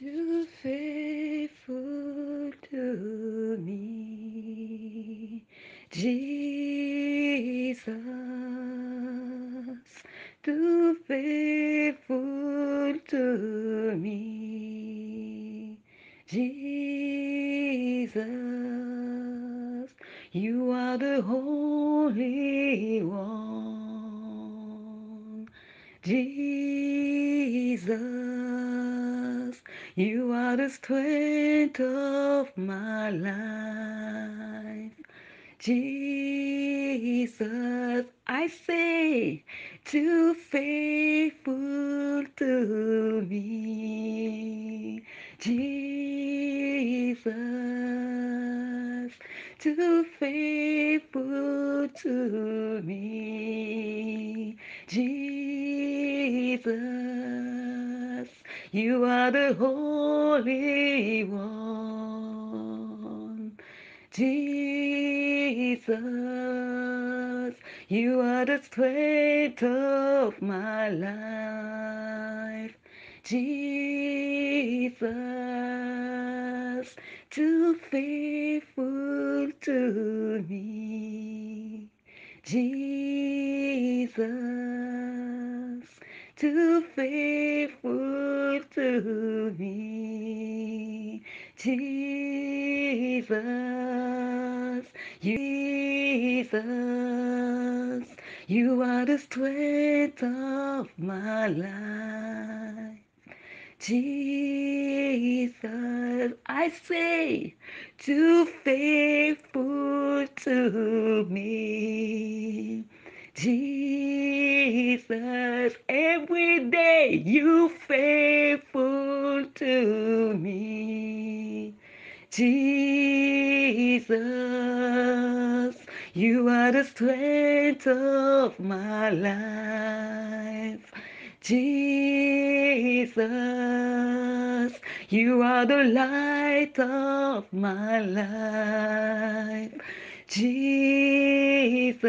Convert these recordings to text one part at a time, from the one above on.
Too faithful to me, Jesus. Too faithful to me, Jesus. You are the Holy One. Jesus, you are the strength of my life. Jesus, I say, too faithful to me. Jesus, too faithful to me. Jesus, you are the Holy One. Jesus, you are the strength of my life. Jesus, too faithful to me. Jesus, too faithful to me. Jesus, Jesus, you are the strength of my life. Jesus, I say, too faithful to me. Jesus, every day you faithful to me. Jesus, you are the strength of my life. Jesus, you are the light of my life. Jesus,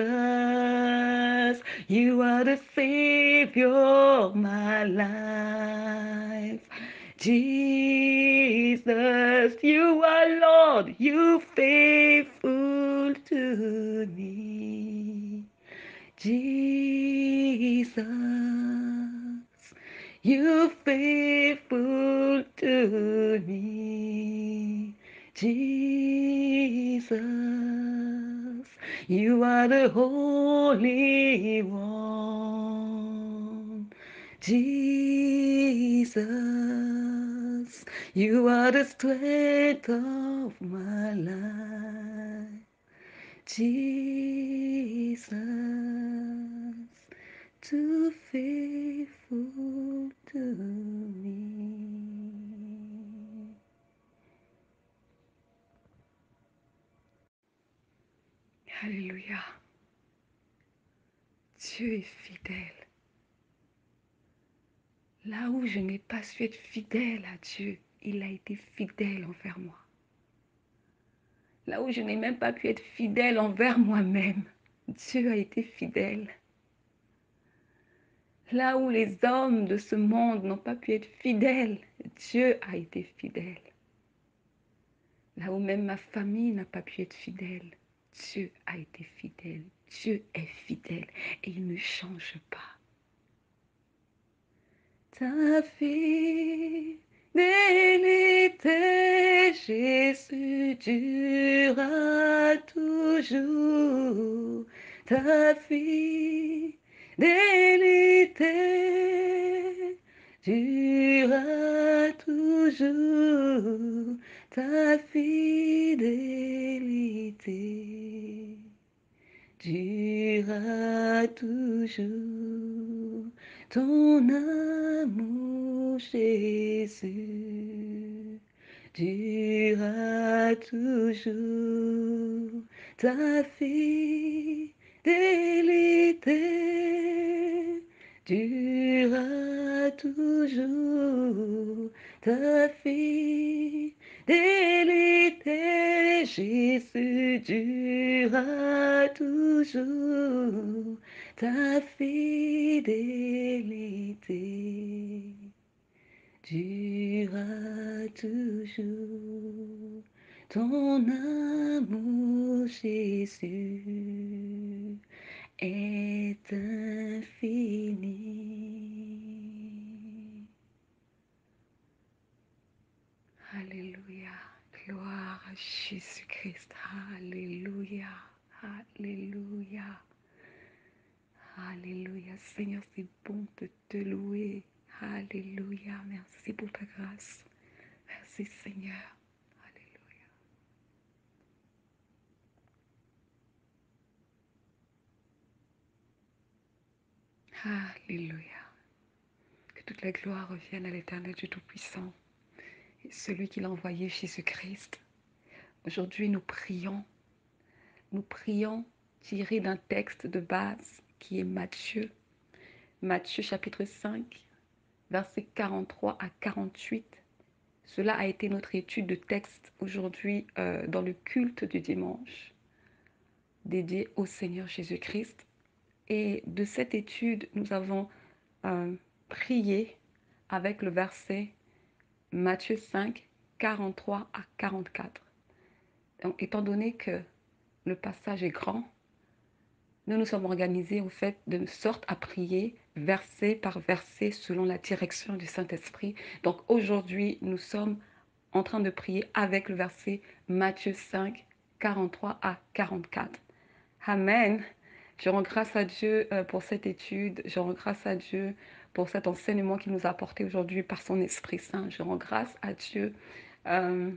you are the Savior of my life. Jesus, you are Lord, you faithful to me. Jesus, you faithful to me. Jesus, you are the Holy One. Jesus, you are the strength of my life. Jesus, too faithful to me. Alléluia. Dieu est fidèle. Là où je n'ai pas su être fidèle à Dieu, il a été fidèle envers moi. Là où je n'ai même pas pu être fidèle envers moi-même, Dieu a été fidèle. Là où les hommes de ce monde n'ont pas pu être fidèles, Dieu a été fidèle. Là où même ma famille n'a pas pu être fidèle, Dieu a été fidèle. Dieu est fidèle et il ne change pas. Ta fidélité, Jésus, durera toujours. Ta fidélité durera toujours. Ta fidélité durera toujours. Ton amour, Jésus, durera toujours. Ta fidélité durera toujours. Ta fidélité, Jésus, durera toujours. Ta fidélité durera toujours. Ton amour, Jésus, est infini. Alléluia. Gloire à Jésus-Christ. Alléluia. Alléluia. Alléluia. Seigneur, c'est bon de te louer. Alléluia. Merci pour ta grâce. Merci Seigneur. Alléluia. Alléluia. Que toute la gloire revienne à l'Éternel Dieu Tout-Puissant et celui qui l'a envoyé, Jésus-Christ. Aujourd'hui, nous prions tiré d'un texte de base qui est Matthieu. Matthieu chapitre 5, versets 43 à 48. Cela a été notre étude de texte aujourd'hui dans le culte du dimanche dédié au Seigneur Jésus-Christ. Et de cette étude, nous avons prié avec le verset Matthieu 5, 43 à 44. Donc, étant donné que le passage est grand, nous nous sommes organisés au fait de sorte à prier verset par verset selon la direction du Saint-Esprit. Donc aujourd'hui, nous sommes en train de prier avec le verset Matthieu 5, 43 à 44. Amen. Je rends grâce à Dieu pour cette étude. Je rends grâce à Dieu pour cet enseignement qu'il nous a apporté aujourd'hui par son Esprit Saint. Je rends grâce à Dieu euh,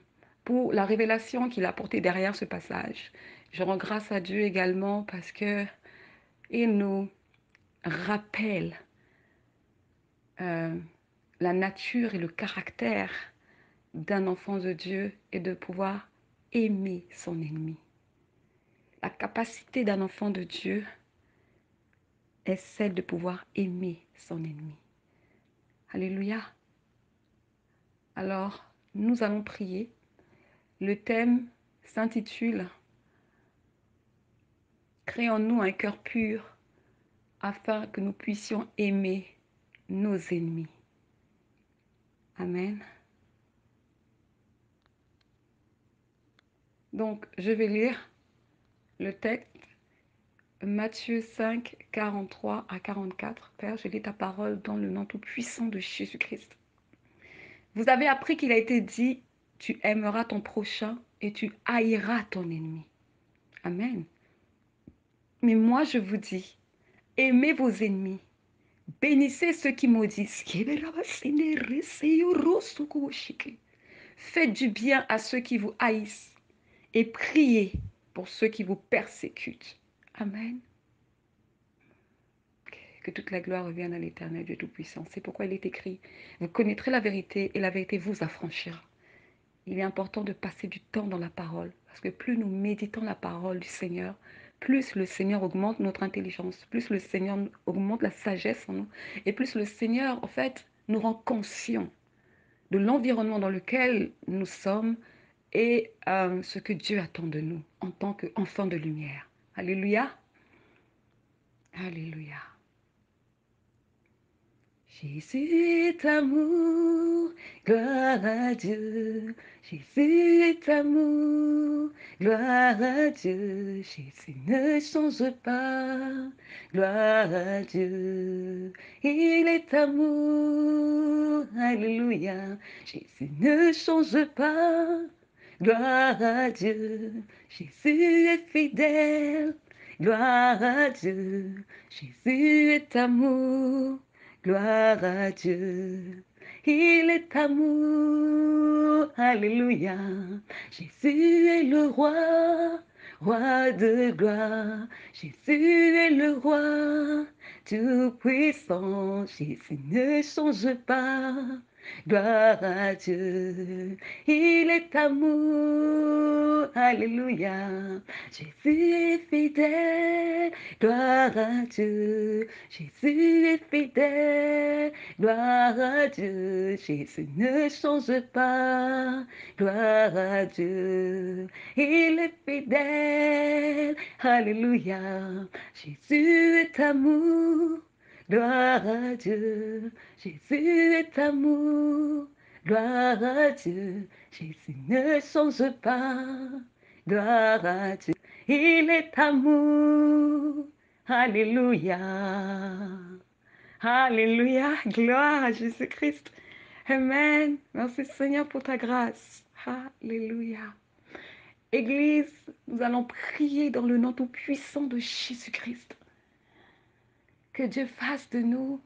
pour la révélation qu'il a apportée derrière ce passage. Je rends grâce à Dieu également parce que il nous rappelle euh, la nature et le caractère d'un enfant de Dieu et de pouvoir aimer son ennemi. La capacité d'un enfant de Dieu est celle de pouvoir aimer son ennemi. Alléluia. Alors, nous allons prier. Le thème s'intitule « Crée en nous un cœur pur afin que nous puissions aimer nos ennemis. » Amen. Donc, je vais lire le texte Matthieu 5, 43 à 44. Père, je lis ta parole dans le nom tout-puissant de Jésus-Christ. Vous avez appris qu'il a été dit, tu aimeras ton prochain et tu haïras ton ennemi. Amen. Mais moi, je vous dis, aimez vos ennemis, bénissez ceux qui maudissent. Faites du bien à ceux qui vous haïssent et priez pour ceux qui vous persécutent. Amen. Que toute la gloire revienne à l'Éternel Dieu Tout-Puissant. C'est pourquoi il est écrit, vous connaîtrez la vérité et la vérité vous affranchira. Il est important de passer du temps dans la parole, parce que plus nous méditons la parole du Seigneur, plus le Seigneur augmente notre intelligence, plus le Seigneur augmente la sagesse en nous, et plus le Seigneur, en fait, nous rend conscients de l'environnement dans lequel nous sommes et ce que Dieu attend de nous en tant qu'enfants de lumière. Alléluia. Alléluia. Jésus est amour, gloire à Dieu. Jésus est amour, gloire à Dieu. Jésus ne change pas, gloire à Dieu. Il est amour, alléluia. Jésus ne change pas, gloire à Dieu. Jésus est fidèle, gloire à Dieu. Jésus est amour. Gloire à Dieu, il est amour, alléluia. Jésus est le roi, roi de gloire. Jésus est le roi, tout puissant. Jésus ne change pas. Gloire à Dieu, il est amour, alléluia. Jésus est fidèle, gloire à Dieu. Jésus est fidèle, gloire à Dieu. Jésus ne change pas, gloire à Dieu. Il est fidèle, alléluia. Jésus est amour, Gloire à Dieu, Jésus est amour. Gloire à Dieu, Jésus ne change pas. Gloire à Dieu, il est amour. Alléluia. Alléluia. Gloire à Jésus-Christ. Amen. Merci Seigneur pour ta grâce. Alléluia. Église, nous allons prier dans le nom tout puissant de Jésus-Christ. Que Dieu fasse de nous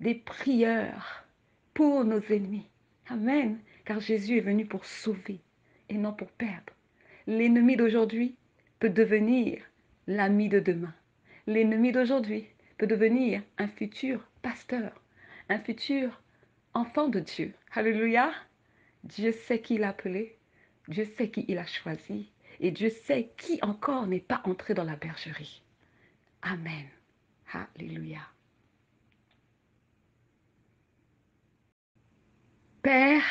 des prieurs pour nos ennemis. Amen. Car Jésus est venu pour sauver et non pour perdre. L'ennemi d'aujourd'hui peut devenir l'ami de demain. L'ennemi d'aujourd'hui peut devenir un futur pasteur, un futur enfant de Dieu. Alléluia. Dieu sait qui l'a appelé, Dieu sait qui il a choisi et Dieu sait qui encore n'est pas entré dans la bergerie. Amen. Alléluia. Père,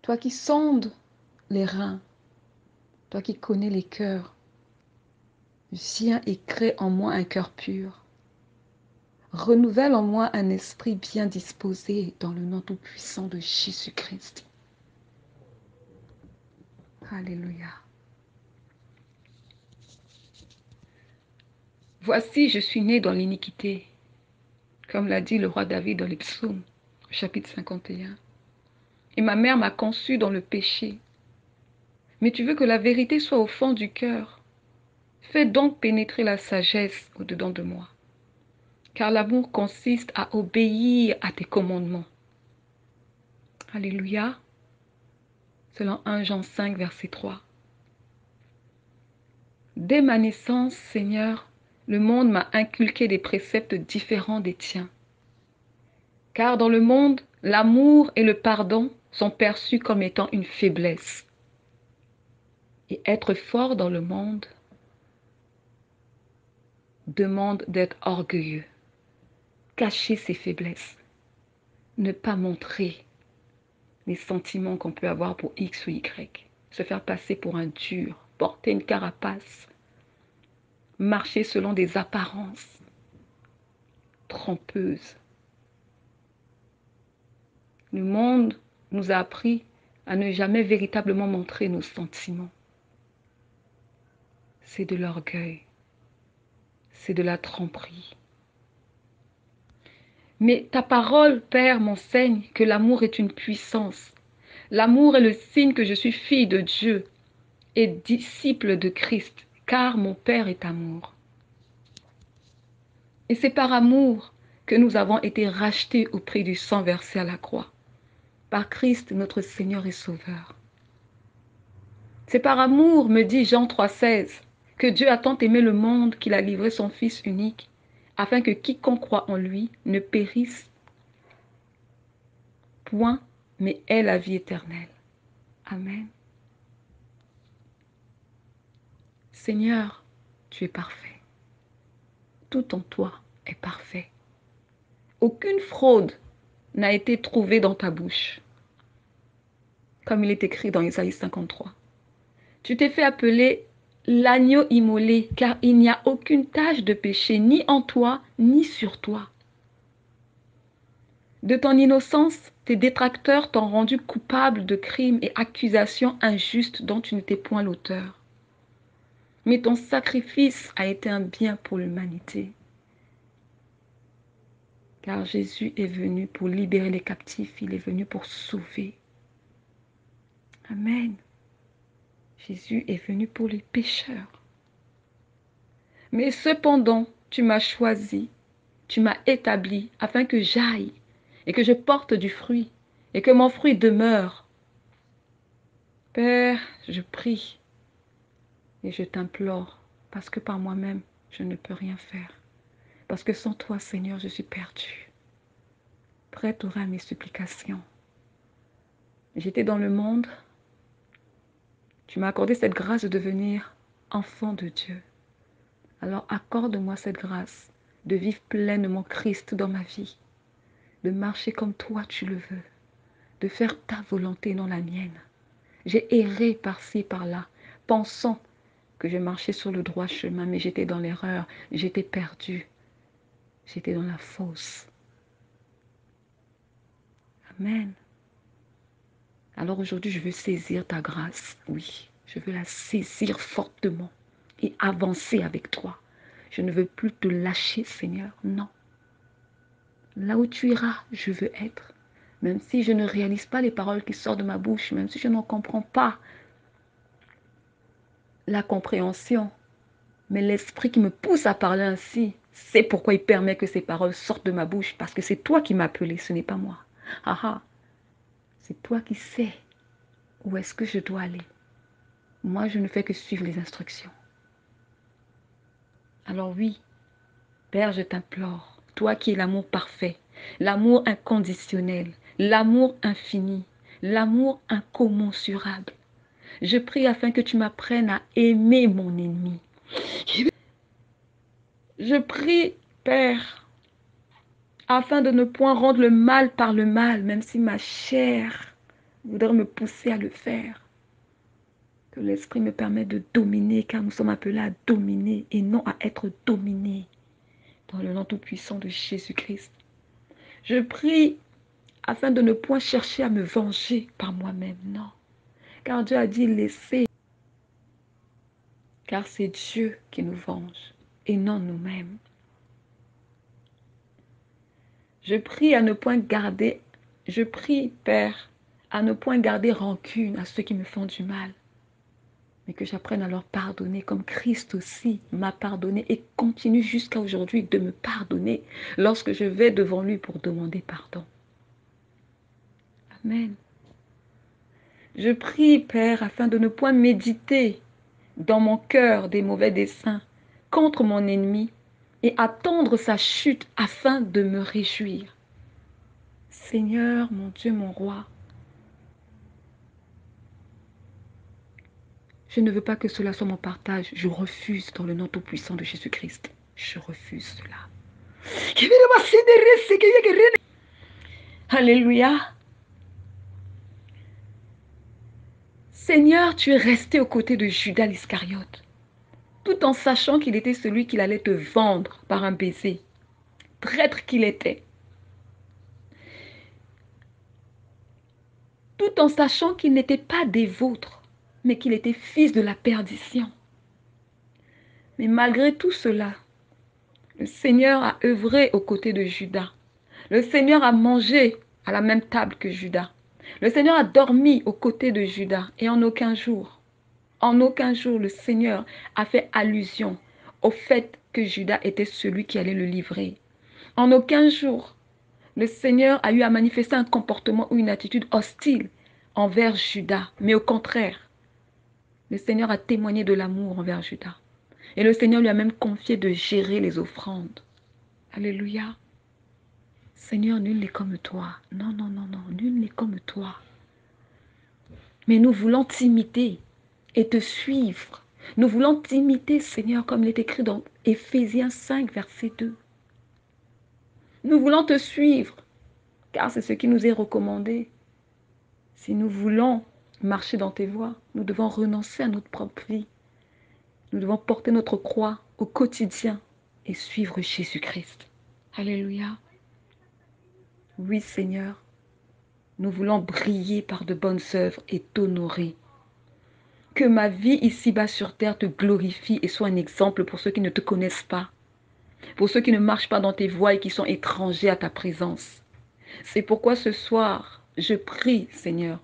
toi qui sondes les reins, toi qui connais les cœurs, viens et crée en moi un cœur pur. Renouvelle en moi un esprit bien disposé dans le nom tout-puissant de Jésus-Christ. Alléluia. Voici, je suis né dans l'iniquité, comme l'a dit le roi David dans les psaumes, chapitre 51. Et ma mère m'a conçu dans le péché. Mais tu veux que la vérité soit au fond du cœur. Fais donc pénétrer la sagesse au-dedans de moi. Car l'amour consiste à obéir à tes commandements. Alléluia. Selon 1 Jean 5, verset 3. Dès ma naissance, Seigneur, le monde m'a inculqué des préceptes différents des tiens. Car dans le monde, l'amour et le pardon sont perçus comme étant une faiblesse. Et être fort dans le monde demande d'être orgueilleux, cacher ses faiblesses, ne pas montrer les sentiments qu'on peut avoir pour X ou Y, se faire passer pour un dur, porter une carapace, marcher selon des apparences trompeuses. Le monde nous a appris à ne jamais véritablement montrer nos sentiments. C'est de l'orgueil, c'est de la tromperie. Mais ta parole, Père, m'enseigne que l'amour est une puissance. L'amour est le signe que je suis fille de Dieu et disciple de Christ, car mon Père est amour. Et c'est par amour que nous avons été rachetés au prix du sang versé à la croix, par Christ notre Seigneur et Sauveur. C'est par amour, me dit Jean 3,16, que Dieu a tant aimé le monde qu'il a livré son Fils unique, afin que quiconque croit en lui ne périsse point, mais ait la vie éternelle. Amen. Seigneur, tu es parfait. Tout en toi est parfait. Aucune fraude n'a été trouvée dans ta bouche, comme il est écrit dans Isaïe 53. Tu t'es fait appeler l'agneau immolé, car il n'y a aucune tache de péché, ni en toi, ni sur toi. De ton innocence, tes détracteurs t'ont rendu coupable de crimes et accusations injustes dont tu n'étais point l'auteur. Mais ton sacrifice a été un bien pour l'humanité. Car Jésus est venu pour libérer les captifs, il est venu pour sauver. Amen. Jésus est venu pour les pécheurs. Mais cependant, tu m'as choisi, tu m'as établi afin que j'aille et que je porte du fruit et que mon fruit demeure. Père, je prie et je t'implore parce que par moi-même, je ne peux rien faire. Parce que sans toi, Seigneur, je suis perdu. Prête-toi à mes supplications. J'étais dans le monde. Tu m'as accordé cette grâce de devenir enfant de Dieu. Alors accorde-moi cette grâce de vivre pleinement Christ dans ma vie, de marcher comme toi tu le veux, de faire ta volonté, non la mienne. J'ai erré par-ci, par-là, pensant que je marchais sur le droit chemin, mais j'étais dans l'erreur, j'étais perdu. J'étais dans la fosse. Amen. Alors aujourd'hui, je veux saisir ta grâce. Oui, je veux la saisir fortement et avancer avec toi. Je ne veux plus te lâcher, Seigneur. Non. Là où tu iras, je veux être. Même si je ne réalise pas les paroles qui sortent de ma bouche, même si je n'en comprends pas la compréhension, mais l'esprit qui me pousse à parler ainsi, c'est pourquoi il permet que ces paroles sortent de ma bouche, parce que c'est toi qui m'as appelé, ce n'est pas moi. Ah ah, c'est toi qui sais où est-ce que je dois aller. Moi, je ne fais que suivre les instructions. Alors oui, Père, je t'implore, toi qui es l'amour parfait, l'amour inconditionnel, l'amour infini, l'amour incommensurable, je prie afin que tu m'apprennes à aimer mon ennemi. Je prie, Père, afin de ne point rendre le mal par le mal, même si ma chair voudrait me pousser à le faire. Que l'Esprit me permette de dominer, car nous sommes appelés à dominer et non à être dominés. Dans le nom tout-puissant de Jésus-Christ. Je prie afin de ne point chercher à me venger par moi-même, non. Car Dieu a dit laissez. Car c'est Dieu qui nous venge et non nous-mêmes. Je prie à ne point garder, je prie, Père, à ne point garder rancune à ceux qui me font du mal, mais que j'apprenne à leur pardonner comme Christ aussi m'a pardonné et continue jusqu'à aujourd'hui de me pardonner lorsque je vais devant lui pour demander pardon. Amen. Je prie, Père, afin de ne point méditer dans mon cœur des mauvais desseins contre mon ennemi et attendre sa chute afin de me réjouir. Seigneur, mon Dieu, mon roi, je ne veux pas que cela soit mon partage. Je refuse dans le nom tout-puissant de Jésus-Christ. Je refuse cela. Alléluia. Seigneur, tu es resté aux côtés de Judas l'Iscariote, tout en sachant qu'il était celui qui allait te vendre par un baiser. Traître qu'il était. Tout en sachant qu'il n'était pas des vôtres, mais qu'il était fils de la perdition. Mais malgré tout cela, le Seigneur a œuvré aux côtés de Judas. Le Seigneur a mangé à la même table que Judas. Le Seigneur a dormi aux côtés de Judas et en aucun jour, le Seigneur a fait allusion au fait que Judas était celui qui allait le livrer. En aucun jour, le Seigneur a eu à manifester un comportement ou une attitude hostile envers Judas, mais au contraire, le Seigneur a témoigné de l'amour envers Judas. Et le Seigneur lui a même confié de gérer les offrandes. Alléluia. Seigneur, nul n'est comme toi. Non, non, non, non, nul n'est comme toi. Mais nous voulons t'imiter et te suivre. Nous voulons t'imiter, Seigneur, comme il est écrit dans Éphésiens 5, verset 2. Nous voulons te suivre, car c'est ce qui nous est recommandé. Si nous voulons marcher dans tes voies, nous devons renoncer à notre propre vie. Nous devons porter notre croix au quotidien et suivre Jésus-Christ. Alléluia. Oui, Seigneur, nous voulons briller par de bonnes œuvres et t'honorer. Que ma vie ici-bas sur terre te glorifie et soit un exemple pour ceux qui ne te connaissent pas, pour ceux qui ne marchent pas dans tes voies et qui sont étrangers à ta présence. C'est pourquoi ce soir, je prie, Seigneur,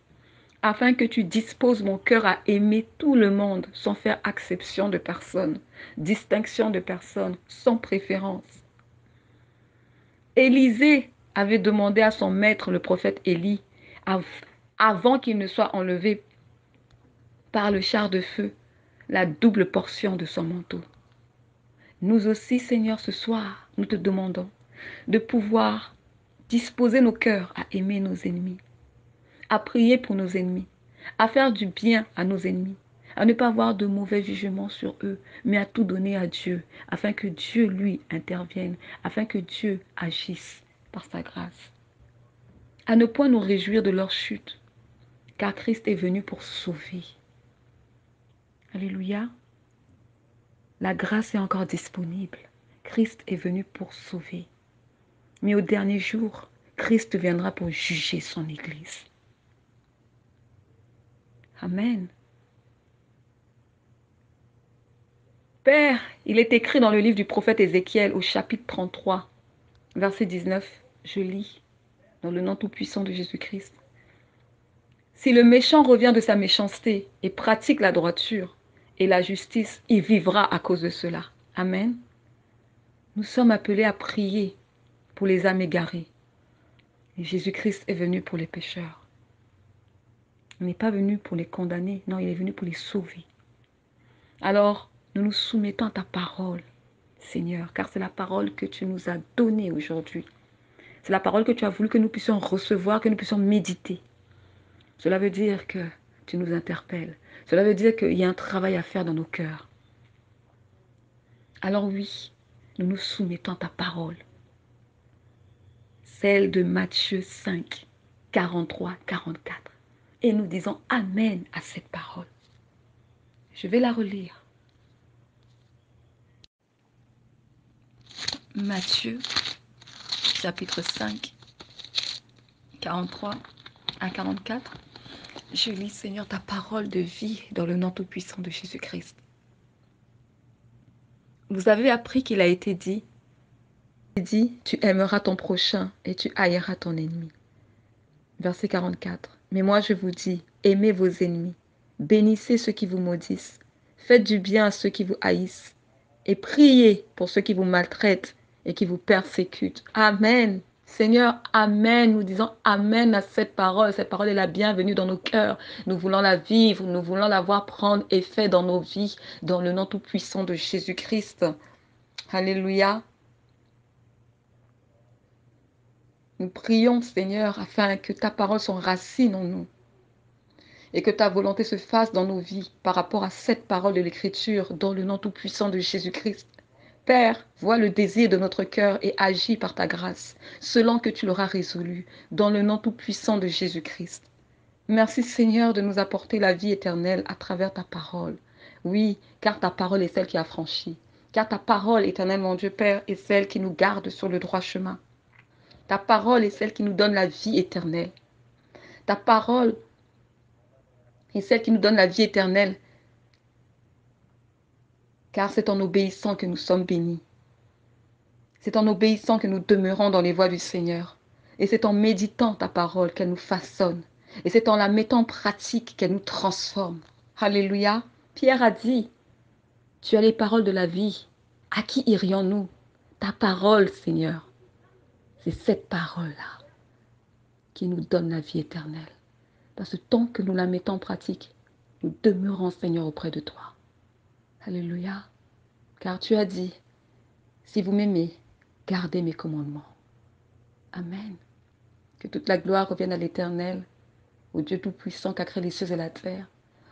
afin que tu disposes mon cœur à aimer tout le monde sans faire exception de personne, distinction de personne, sans préférence. Élisée avait demandé à son maître, le prophète Élie, avant qu'il ne soit enlevé par le char de feu, la double portion de son manteau. Nous aussi, Seigneur, ce soir, nous te demandons de pouvoir disposer nos cœurs à aimer nos ennemis, à prier pour nos ennemis, à faire du bien à nos ennemis, à ne pas avoir de mauvais jugements sur eux, mais à tout donner à Dieu, afin que Dieu, lui, intervienne, afin que Dieu agisse par sa grâce. À ne point nous réjouir de leur chute, car Christ est venu pour sauver. Alléluia. La grâce est encore disponible. Christ est venu pour sauver. Mais au dernier jour, Christ viendra pour juger son Église. Amen. Père, il est écrit dans le livre du prophète Ézéchiel au chapitre 33, verset 19, je lis dans le nom tout-puissant de Jésus-Christ. Si le méchant revient de sa méchanceté et pratique la droiture et la justice, il vivra à cause de cela. Amen. Nous sommes appelés à prier pour les âmes égarées. Et Jésus-Christ est venu pour les pécheurs. Il n'est pas venu pour les condamner, non, il est venu pour les sauver. Alors, nous nous soumettons à ta parole, Seigneur, car c'est la parole que tu nous as donnée aujourd'hui. C'est la parole que tu as voulu que nous puissions recevoir, que nous puissions méditer. Cela veut dire que tu nous interpelles. Cela veut dire qu'il y a un travail à faire dans nos cœurs. Alors oui, nous nous soumettons à ta parole. Celle de Matthieu 5, 43, 44. Et nous disons Amen à cette parole. Je vais la relire. Matthieu, chapitre 5, 43 à 44. Je lis, Seigneur, ta parole de vie dans le nom tout-puissant de Jésus-Christ. Vous avez appris qu'il a été dit, tu aimeras ton prochain et tu haïras ton ennemi. Verset 44. Mais moi je vous dis, aimez vos ennemis, bénissez ceux qui vous maudissent, faites du bien à ceux qui vous haïssent et priez pour ceux qui vous maltraitent et qui vous persécutent. Amen. Seigneur, Amen. Nous disons Amen à cette parole. Cette parole est la bienvenue dans nos cœurs. Nous voulons la vivre, nous voulons la voir prendre effet dans nos vies, dans le nom tout-puissant de Jésus-Christ. Alléluia. Nous prions, Seigneur, afin que ta parole s'enracine en nous et que ta volonté se fasse dans nos vies par rapport à cette parole de l'Écriture dans le nom tout-puissant de Jésus-Christ. Père, vois le désir de notre cœur et agis par ta grâce, selon que tu l'auras résolu, dans le nom tout-puissant de Jésus-Christ. Merci Seigneur de nous apporter la vie éternelle à travers ta parole. Oui, car ta parole est celle qui a franchi. Car ta parole, éternel mon Dieu Père, est celle qui nous garde sur le droit chemin. Ta parole est celle qui nous donne la vie éternelle. Ta parole est celle qui nous donne la vie éternelle. Car c'est en obéissant que nous sommes bénis. C'est en obéissant que nous demeurons dans les voies du Seigneur. Et c'est en méditant ta parole qu'elle nous façonne. Et c'est en la mettant en pratique qu'elle nous transforme. Alléluia. Pierre a dit, tu as les paroles de la vie. À qui irions-nous? Ta parole, Seigneur. C'est cette parole-là qui nous donne la vie éternelle. Parce que tant que nous la mettons en pratique, nous demeurons, Seigneur, auprès de toi. Alléluia. Car tu as dit, si vous m'aimez, gardez mes commandements. Amen. Que toute la gloire revienne à l'Éternel, au Dieu Tout-Puissant qui a créé les cieux et la terre,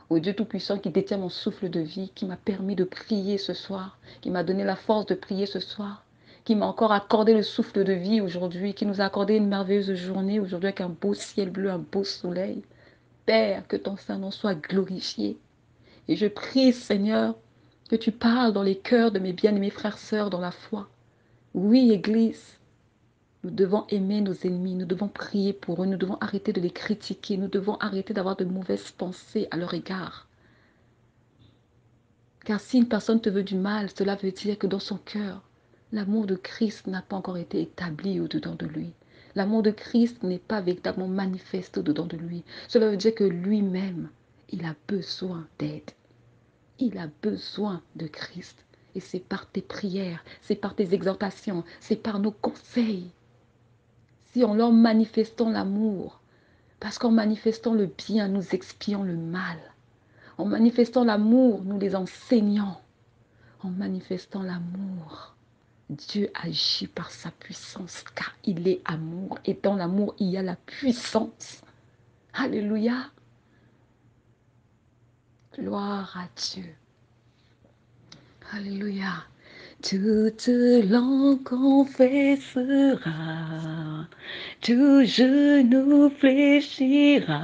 au Dieu Tout-Puissant qui détient mon souffle de vie, qui m'a permis de prier ce soir, qui m'a donné la force de prier ce soir, qui m'a encore accordé le souffle de vie aujourd'hui, qui nous a accordé une merveilleuse journée aujourd'hui avec un beau ciel bleu, un beau soleil. Père, que ton Saint-Nom soit glorifié. Et je prie, Seigneur, que tu parles dans les cœurs de mes bien-aimés frères, sœurs dans la foi. Oui, Église, nous devons aimer nos ennemis, nous devons prier pour eux, nous devons arrêter de les critiquer, nous devons arrêter d'avoir de mauvaises pensées à leur égard. Car si une personne te veut du mal, cela veut dire que dans son cœur, l'amour de Christ n'a pas encore été établi au-dedans de lui. L'amour de Christ n'est pas véritablement manifeste au-dedans de lui. Cela veut dire que lui-même, il a besoin d'aide. Il a besoin de Christ. Et c'est par tes prières, c'est par tes exhortations, c'est par nos conseils. Si en leur manifestant l'amour, parce qu'en manifestant le bien, nous expions le mal. En manifestant l'amour, nous les enseignons. En manifestant l'amour, Dieu agit par sa puissance, car il est amour. Et dans l'amour, il y a la puissance. Alléluia. Gloire à Dieu. Alléluia. Toute langue confessera, tout genou fléchira,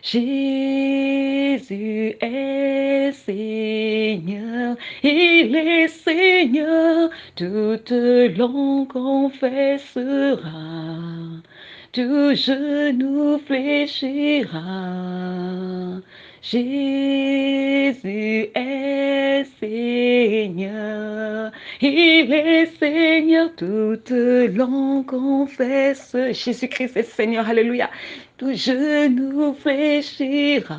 Jésus est Seigneur, il est Seigneur, toute langue confessera, tout genou fléchira. Jésus est Seigneur, il est Seigneur, toute langue confesse. Jésus-Christ est Seigneur, alléluia. Tout genou fléchira.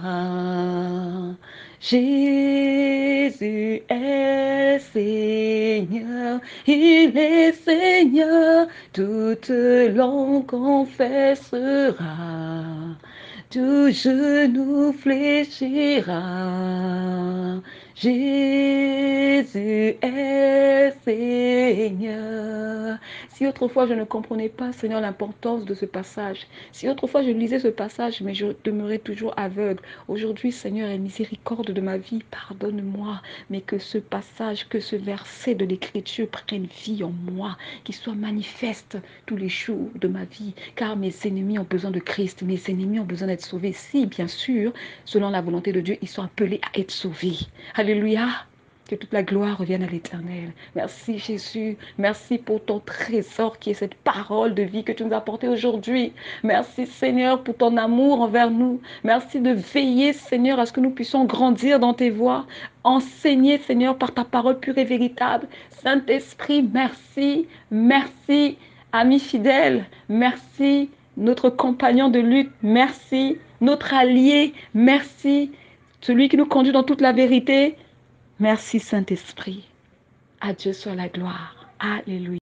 Jésus est Seigneur, il est Seigneur, toute langue confessera, tout genou fléchira. Jésus est Seigneur. Si autrefois je ne comprenais pas, Seigneur, l'importance de ce passage, si autrefois je lisais ce passage, mais je demeurais toujours aveugle, aujourd'hui, Seigneur, aie miséricorde de ma vie, pardonne-moi, mais que ce passage, que ce verset de l'Écriture prenne vie en moi, qu'il soit manifeste tous les jours de ma vie, car mes ennemis ont besoin de Christ, mes ennemis ont besoin d'être sauvés. Si, bien sûr, selon la volonté de Dieu, ils sont appelés à être sauvés. Alléluia. Que toute la gloire revienne à l'Éternel. Merci Jésus. Merci pour ton trésor qui est cette parole de vie que tu nous as apportée aujourd'hui. Merci Seigneur pour ton amour envers nous. Merci de veiller Seigneur à ce que nous puissions grandir dans tes voies. Enseigner Seigneur par ta parole pure et véritable. Saint-Esprit, merci. Merci. Ami fidèle, merci. Notre compagnon de lutte, merci. Notre allié, merci. Celui qui nous conduit dans toute la vérité. Merci Saint-Esprit. À Dieu soit la gloire. Alléluia.